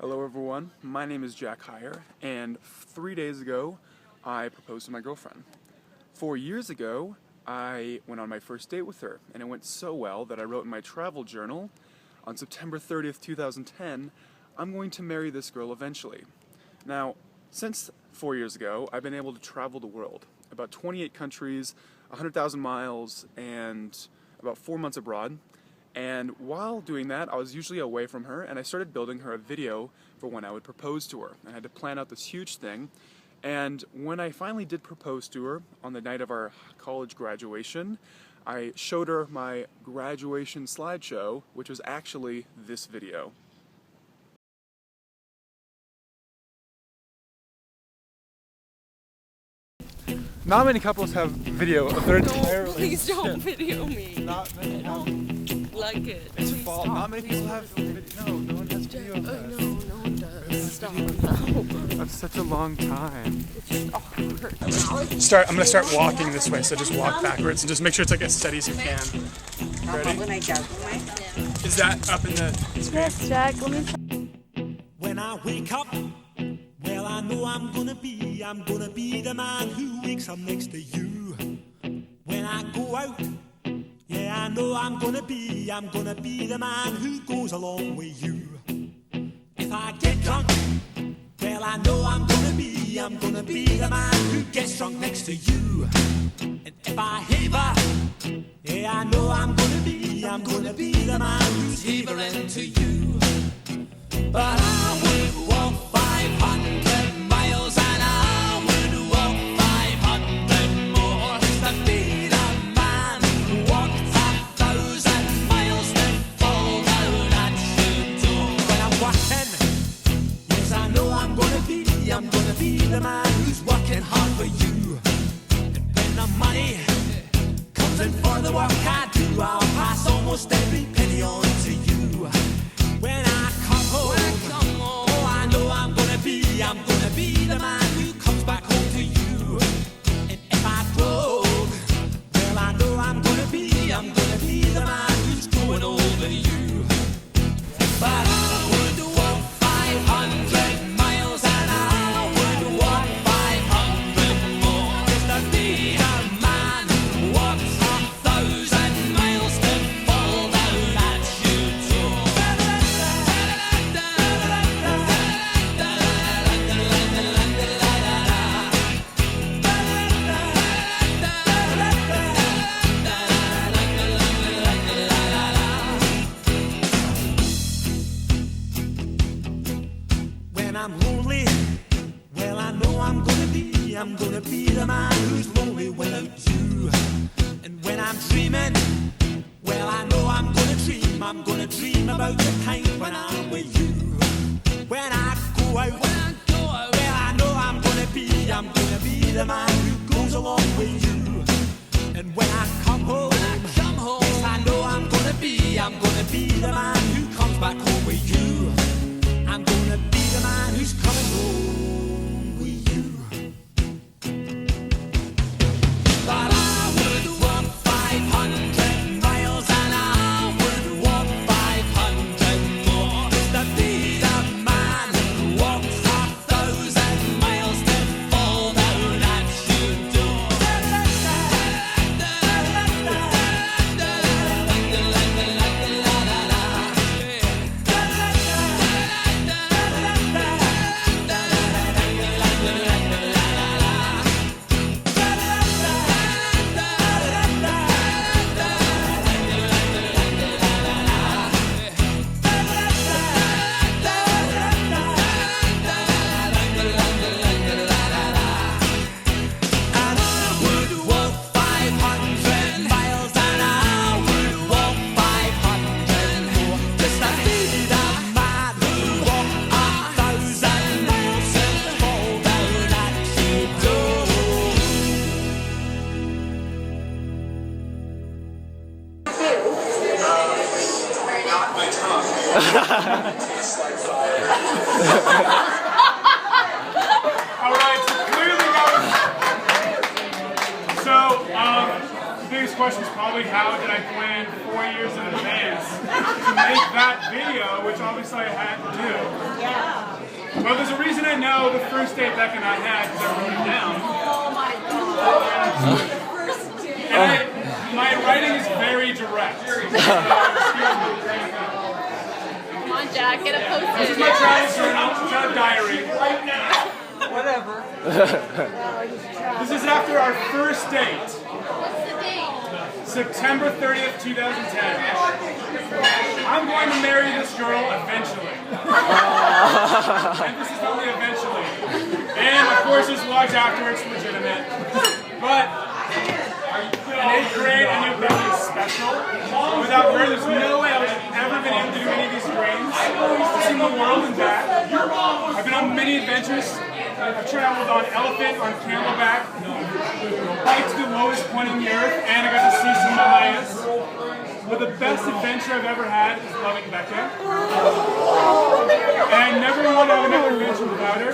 Hello everyone, my name is Jack Heyer, and 3 days ago I proposed to my girlfriend. 4 years ago I went on my first date with her, and it went so well that I wrote in my travel journal, on September 30th, 2010, I'm going to marry this girl eventually. Now, since 4 years ago, I've been able to travel the world, about 28 countries, 100,000 miles, and about 4 months abroad. And while doing that, I was usually away from her, and I started building her a video for when I would propose to her. I had to plan out this huge thing, and when I finally did propose to her on the night of our college graduation, I showed her my graduation slideshow, which was actually this video. Not many couples have video of their entire Please don't video me. Not many have. Like it. It's false. Not many people have video. No one has video of that. No one does. Stop. No. That's such a long time. It's just awkward. I'm gonna start walking this way, so just walk backwards and just make sure it's like as steady as you can. Ready? Is that up in the screen? Yes, Jack, let me try. When I wake up, well, I know I'm gonna be the man who wakes up next to you. When I go out, yeah, I know I'm gonna be the man who goes along with you. If I get drunk, well, I know I'm gonna be the man who gets drunk next to you. And if I haver, yeah, I know I'm gonna be the man who's havering to you. But I would walk 500 miles and I would walk 500 more just to be the man who walked 1,000 miles to fall down at your door. When I'm walking, yes, I know I'm gonna be the man who's working hard for you. And when the money comes in for the work I do, I'll pass almost every penny on to you. When I come home, oh, I know I'm gonna be the man who comes back home to you. And if I drove, well, I know I'm gonna be the man who's going over you. But I would walk 500 miles and I would walk 500 more just to be the man who walks 1,000 miles to fall down at your door. When I'm lonely, well, I know I'm gonna be the man who's lonely without you. And when I'm dreaming, well, I know I'm gonna dream about the time when I'm with you. When I go out, well, I know I'm gonna be the man who goes along with you. And when I come home, yes, I know I'm gonna be the man who comes back home with you. I'm gonna be the man who's coming home with you. But I would walk 500 miles and I would walk 500 more just to be the man who walks 1,000 miles to fall down at your door. Alright, so clearly the biggest question is probably how did I plan 4 years in advance to make that video, which obviously I had to do. Yeah. Well, there's a reason I know the first date Becca and I had because I wrote it down. Oh my god. And my writing is very direct. Come on, Jack, get a This is post-it. my travel journal. It's our diary. Whatever. This is after our first date, What's the date? September 30th, 2010. I'm going to marry this girl eventually. And this is only eventually. And of course, there's logs afterwards, legitimate. But in 8th grade, I knew Becky is special. Without her, there's no way I would have ever been able to do any of these trains. I've seen the world and back. I've been on many adventures. I've traveled on elephant, on camelback, biked to the lowest point on the earth, and I got to see some of the highest. But the best adventure I've ever had is loving Becca. And I never want to have another adventure without her.